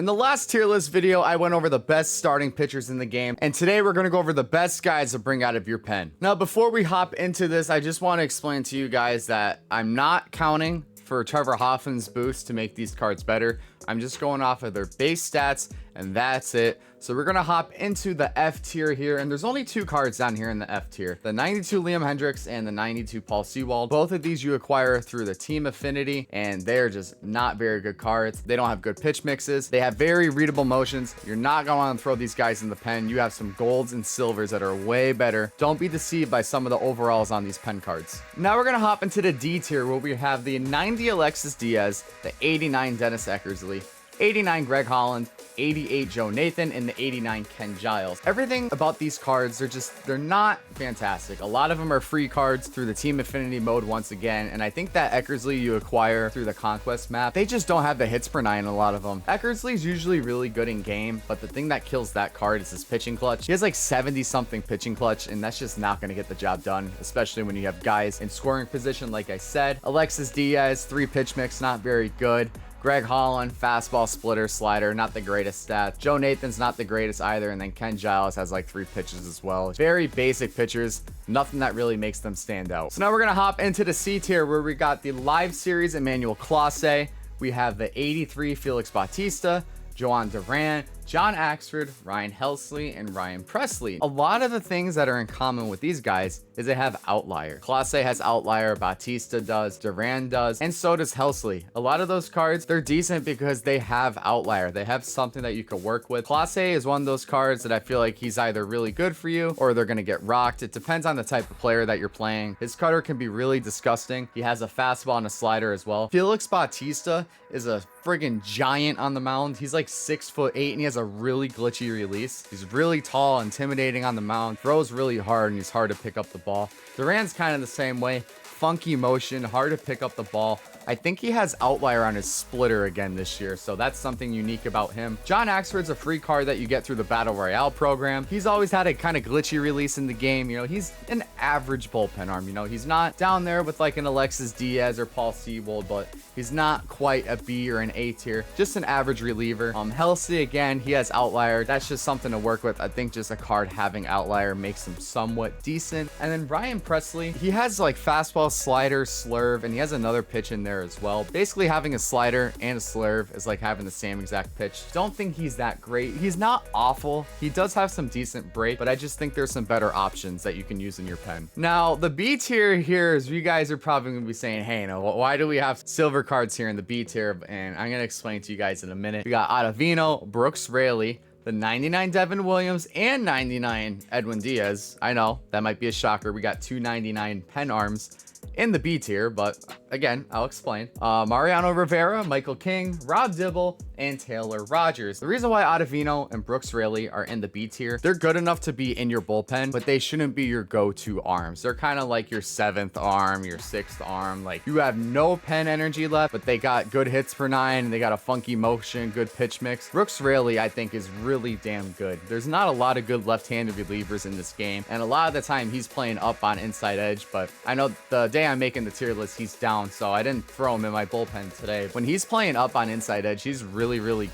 In the last tier list video, I went over the best starting pitchers in the game, and today we're going to go over the best guys to bring out of your pen. Now, before we hop into this, I just want to explain to you guys that I'm not counting for Trevor Hoffman's boost to make these cards better. I'm just going off of their base stats, and that's it. So we're gonna hop into the F tier here, and there's only two cards down here in the F tier: the 92 Liam Hendricks and the 92 Paul Sewald. Both of these you acquire through the team affinity, and they're just not very good cards. They don't have good pitch mixes. They have very readable motions. You're not gonna want to throw these guys in the pen. You have some golds and silvers that are way better. Don't be deceived by some of the overalls on these pen cards. Now we're gonna hop into the D tier, where we have the 90 Alexis Diaz, the 89 Dennis Eckersley, 89 Greg Holland, 88 Joe Nathan, and the 89 Ken Giles. Everything about these cards, they're not fantastic. A lot of them are free cards through the team affinity mode once again, and I think that Eckersley you acquire through the conquest map, they just don't have the hits per 9 in a lot of them. Eckersley's usually really good in game, but the thing that kills that card is his pitching clutch. He has like 70 something pitching clutch, and that's just not going to get the job done, especially when you have guys in scoring position. Like I said, Alexis Diaz, 3 pitch mix, not very good. Greg Holland, fastball, splitter, slider, not the greatest stats. Joe Nathan's not the greatest either, and then Ken Giles has like 3 pitches as well. Very basic pitchers, nothing that really makes them stand out. So now we're gonna hop into the C tier, where we got the live series Emmanuel Clase. We have the 83 Felix Bautista, Joan Duran, John Axford, Ryan Helsley, and Ryan Presley. A lot of the things that are in common with these guys is they have outlier. Clase has outlier, Bautista does, Duran does, and so does Helsley. A lot of those cards, they're decent because they have outlier. They have something that you could work with. Clase is one of those cards that I feel like he's either really good for you or they're gonna get rocked. It depends on the type of player that you're playing. His cutter can be really disgusting. He has a fastball and a slider as well. Felix Bautista is a friggin' giant on the mound. He's like 6'8", and he has a really glitchy release. He's really tall, intimidating on the mound, throws really hard, and he's hard to pick up the ball. Duran's kind of the same way. Funky motion, hard to pick up the ball. I think he has outlier on his splitter again this year, so that's something unique about him. John Axford's a free card that you get through the Battle Royale program. He's always had a kind of glitchy release in the game. You know, he's an average bullpen arm. You know, he's not down there with like an Alexis Diaz or Paul Sewald, but he's not quite a B or an A tier. Just an average reliever. Helsley, again, he has outlier. That's just something to work with. I think just a card having outlier makes him somewhat decent. And then Ryan Presley, he has like fastball, slider, slurve, and he has another pitch in there as well. Basically, having a slider and a slurve is like having the same exact pitch. Don't think he's that great. He's not awful. He does have some decent break, but I just think there's some better options that you can use in your pen. Now, the B tier here is, you guys are probably gonna be saying, hey, no, why do we have silver cards here in the B tier? And I'm gonna explain to you guys in a minute. We got Ottavino, Brooks Raley, the 99 Devin Williams, and 99 Edwin Diaz. I know that might be a shocker. We got 2 99 pen arms in the B tier, but again, I'll explain. Mariano Rivera, Michael King, Rob Dibble, and Taylor Rogers. The reason why Ottavino and Brooks Raley are in the B tier, they're good enough to be in your bullpen, but they shouldn't be your go-to arms. They're kind of like your 7th arm, your 6th arm. Like, you have no pen energy left, but they got good hits per 9, and they got a funky motion, good pitch mix. Brooks Raley, I think, is really damn good. There's not a lot of good left-handed relievers in this game, and a lot of the time he's playing up on inside edge, but I know the day I'm making the tier list, he's down, so I didn't throw him in my bullpen today. When he's playing up on inside edge, he's really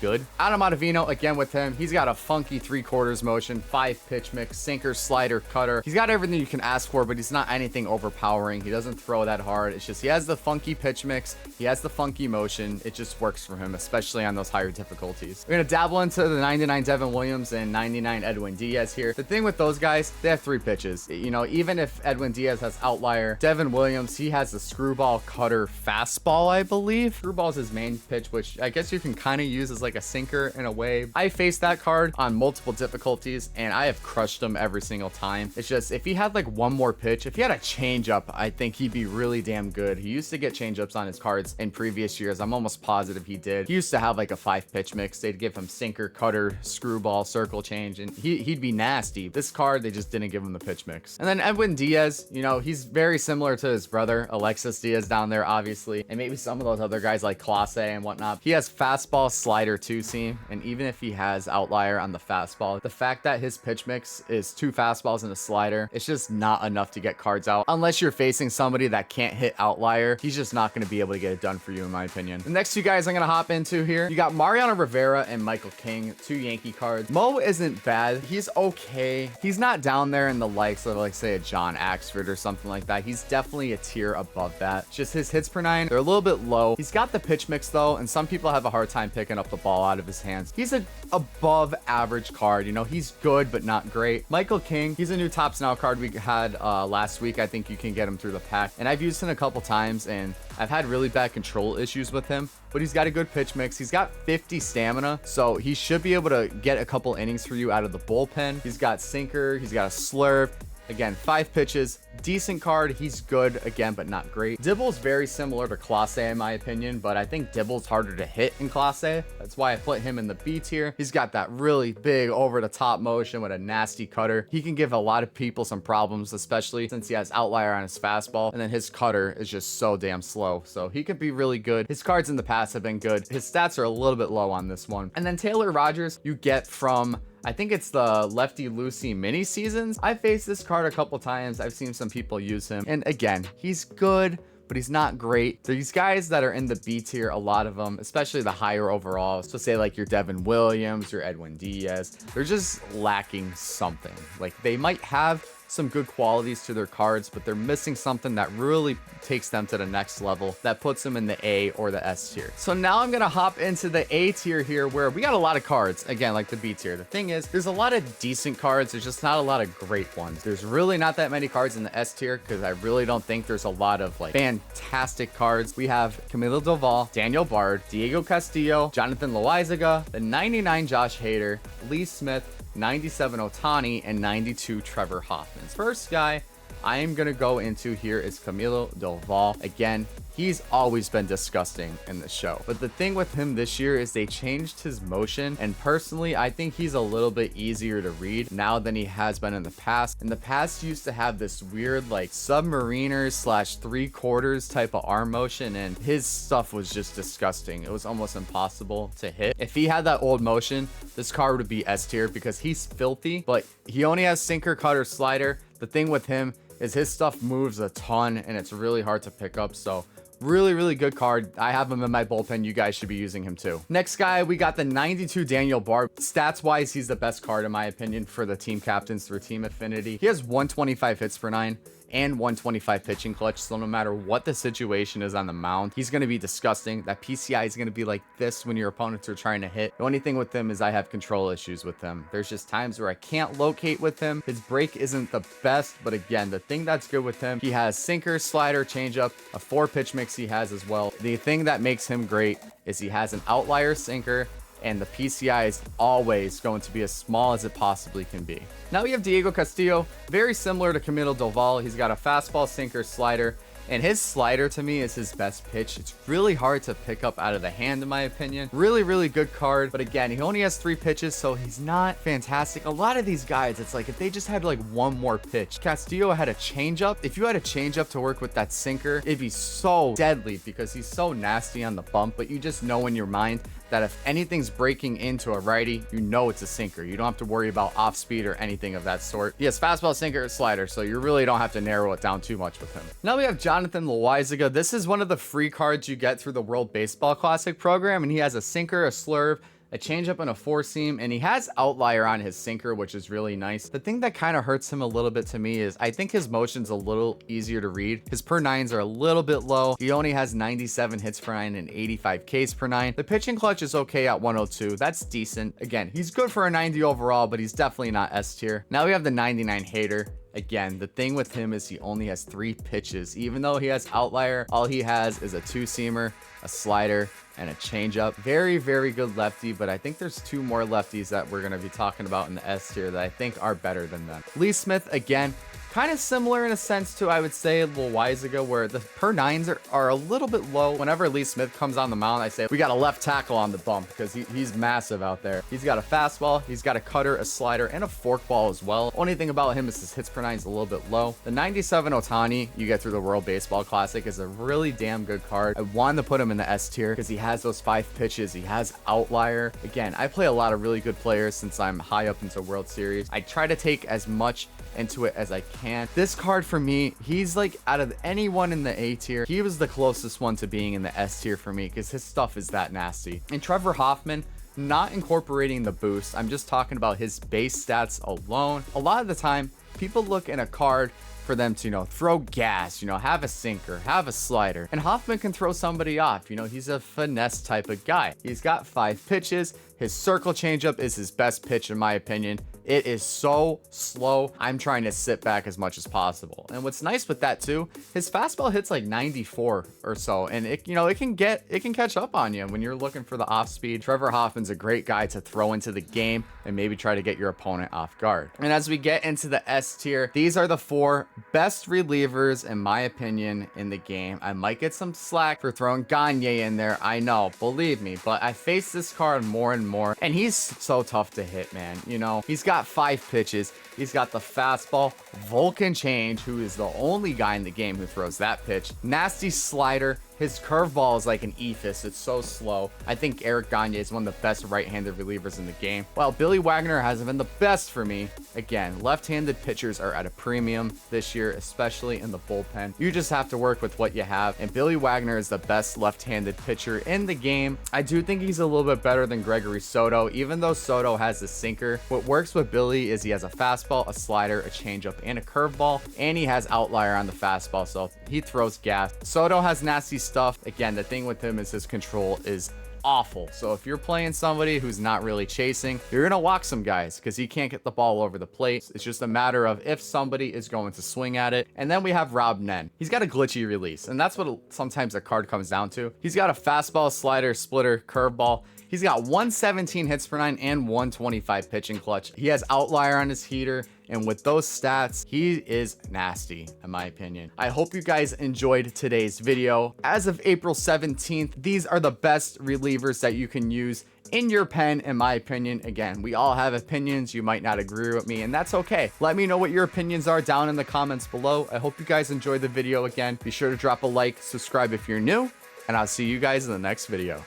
good. Adam Ottavino, again with him, he's got a funky 3/4 motion, 5 pitch mix, sinker, slider, cutter. He's got everything you can ask for, but he's not anything overpowering. He doesn't throw that hard. It's just he has the funky pitch mix, he has the funky motion. It just works for him, especially on those higher difficulties. We're gonna dabble into the 99 Devin Williams and 99 Edwin Diaz here. The thing with those guys, they have 3 pitches. You know, even if Edwin Diaz has outlier, Devin Williams, he has the screwball cutter fastball, I believe. Screwball's his main pitch, which I guess you can kind of use as like a sinker in a way. I faced that card on multiple difficulties, and I have crushed him every single time. It's just, if he had like one more pitch, if he had a changeup, I think he'd be really damn good. He used to get changeups on his cards in previous years. I'm almost positive he did. He used to have like a 5 pitch mix. They'd give him sinker, cutter, screwball, circle change, and he'd be nasty. This card, they just didn't give him the pitch mix. And then Edwin Diaz, you know, he's very similar to his brother, Alexis Diaz, down there, obviously, and maybe some of those other guys like Clase and whatnot. He has fastball, slider, two-seam, and even if he has outlier on the fastball, the fact that his pitch mix is 2 fastballs and a slider, it's just not enough to get cards out. Unless you're facing somebody that can't hit outlier, he's just not going to be able to get it done for you, in my opinion. The next two guys I'm going to hop into here, you got Mariano Rivera and Michael King, 2 Yankee cards. Mo isn't bad. He's okay. He's not down there in the likes of, like, say, a John Axford or something like that. He's definitely a tier above that. Just his hits per 9, they're a little bit low. He's got the pitch mix, though, and some people have a hard time picking up the ball out of his hands. He's an above average card. You know, he's good, but not great. Michael King, he's a new Topps Now card we had last week. I think you can get him through the pack, and I've used him a couple times, and I've had really bad control issues with him, but he's got a good pitch mix. He's got 50 stamina, so he should be able to get a couple innings for you out of the bullpen. He's got sinker, he's got a slurve. Again, 5 pitches, decent card. He's good, again, but not great. Dibble's very similar to Clase, in my opinion, but I think Dibble's harder to hit in Clase. That's why I put him in the B tier. He's got that really big over-the-top motion with a nasty cutter. He can give a lot of people some problems, especially since he has outlier on his fastball, and then his cutter is just so damn slow. So he could be really good. His cards in the past have been good. His stats are a little bit low on this one. And then Taylor Rogers, you get from, I think it's the Lefty Lucy mini seasons. I faced this card a couple times. I've seen some people use him. And again, he's good, but he's not great. These guys that are in the B tier, a lot of them, especially the higher overall, so say like your Devin Williams, your Edwin Diaz, they're just lacking something. Like, they might have some good qualities to their cards, but they're missing something that really takes them to the next level, that puts them in the A or the S tier. So now I'm gonna hop into the A tier here, where we got a lot of cards, again, like the B tier. The thing is, there's a lot of decent cards, there's just not a lot of great ones. There's really not that many cards in the S tier, because I really don't think there's a lot of like fantastic cards. We have Camilo Doval, Daniel Bard, Diego Castillo, Jonathan Loaizaga, the 99 Josh Hader, Lee Smith, 97 Ohtani, and 92 Trevor Hoffman. First guy I am going to go into here is Camilo Doval. Again, he's always been disgusting in the show, but the thing with him this year is they changed his motion, and personally I think he's a little bit easier to read now than he has been in the past. In the past, he used to have this weird like submariners slash 3/4 type of arm motion, and his stuff was just disgusting. It was almost impossible to hit. If he had that old motion, this card would be S tier because he's filthy, but he only has sinker, cutter, slider. The thing with him is his stuff moves a ton and it's really hard to pick up. So really good card. I have him in my bullpen. You guys should be using him too. Next guy, we got the 92 Daniel Bard. Stats wise, he's the best card in my opinion for the team captains through Team Affinity. He has 125 hits per 9 and 125 pitching clutch, so no matter what the situation is on the mound, he's going to be disgusting. That PCI is going to be like this when your opponents are trying to hit. The only thing with him is I have control issues with him. There's just times where I can't locate with him. His break isn't the best, but again, the thing that's good with him, he has sinker, slider, changeup, a 4-pitch mix he has as well. The thing that makes him great is he has an outlier sinker, and the PCI is always going to be as small as it possibly can be. Now we have Diego Castillo, very similar to Camilo Doval. He's got a fastball, sinker, slider, and his slider to me is his best pitch. It's really hard to pick up out of the hand in my opinion. Really good card, but again, he only has 3 pitches, so he's not fantastic. A lot of these guys, it's like if they just had like one more pitch. Castillo had a changeup. If you had a changeup to work with that sinker, it'd be so deadly because he's so nasty on the bump, but you just know in your mind that if anything's breaking into a righty, you know it's a sinker. You don't have to worry about off speed or anything of that sort. He has fastball, sinker, slider, so you really don't have to narrow it down too much with him. Now we have Jonathan Loaizaga. This is one of the free cards you get through the World Baseball Classic program, and he has a sinker, a slurve, a changeup, and a 4-seam, and he has outlier on his sinker, which is really nice. The thing that kind of hurts him a little bit to me is I think his motion's a little easier to read. His per 9s are a little bit low. He only has 97 hits per 9 and 85 Ks per 9. The pitching clutch is okay at 102. That's decent. Again, he's good for a 90 overall, but he's definitely not S tier. Now we have the 99 Hader. Again, the thing with him is he only has 3 pitches. Even though he has outlier, all he has is a 2-seamer, a slider, and a changeup. Very good lefty, but I think there's 2 more lefties that we're going to be talking about in the S tier that I think are better than them. Lee Smith, again, Kind of similar in a sense to, I would say, a little while ago, where the per nines are a little bit low. Whenever Lee Smith comes on the mound, I say we got a left tackle on the bump because he's massive out there. He's got a fastball, he's got a cutter, a slider, and a forkball as well. Only thing about him is his hits per nine is a little bit low. The 97 Ohtani you get through the World Baseball Classic is a really damn good card. I wanted to put him in the S tier because he has those 5 pitches. He has outlier. Again, I play a lot of really good players since I'm high up into World Series. I try to take as much into it as I can. This card for me, he's like, out of anyone in the A tier, he was the closest one to being in the S tier for me because his stuff is that nasty. And Trevor Hoffman, not incorporating the boost, I'm just talking about his base stats alone. A lot of the time, people look in a card for them to, throw gas, have a sinker, have a slider. And Hoffman can throw somebody off. He's a finesse type of guy. He's got 5 pitches. His circle changeup is his best pitch, in my opinion. It is so slow. I'm trying to sit back as much as possible. And what's nice with that too, his fastball hits like 94 or so. And it can catch up on you when you're looking for the off speed. Trevor Hoffman's a great guy to throw into the game and maybe try to get your opponent off guard. And as we get into the S tier, these are the 4 best relievers, in my opinion, in the game. I might get some slack for throwing Gagne in there. I know, believe me, but I face this card more and more, and he's so tough to hit, man. He's got 5 pitches. He's got the fastball, Vulcan change, who is the only guy in the game who throws that pitch, nasty slider. His curveball is like an ephus. It's so slow. I think Eric Gagne is one of the best right-handed relievers in the game. While Billy Wagner hasn't been the best for me, again, left-handed pitchers are at a premium this year, especially in the bullpen. You just have to work with what you have, and Billy Wagner is the best left-handed pitcher in the game. I do think he's a little bit better than Gregory Soto, even though Soto has a sinker. What works with Billy is he has a fastball, a slider, a changeup, and a curveball, and he has outlier on the fastball, so he throws gas. Soto has nasty stuff. Again, the thing with him is his control is awful. So if you're playing somebody who's not really chasing, you're gonna walk some guys because he can't get the ball over the plate. It's just a matter of if somebody is going to swing at it. And then we have Rob Nen. He's got a glitchy release, and that's what sometimes a card comes down to. He's got a fastball, slider, splitter, curveball. He's got 117 hits per 9 and 125 pitching clutch. He has outlier on his heater. And with those stats, he is nasty, in my opinion. I hope you guys enjoyed today's video. As of April 17th, these are the best relievers that you can use in your pen, in my opinion. Again, we all have opinions. You might not agree with me, and that's okay. Let me know what your opinions are down in the comments below. I hope you guys enjoyed the video. Again, be sure to drop a like, subscribe if you're new, and I'll see you guys in the next video.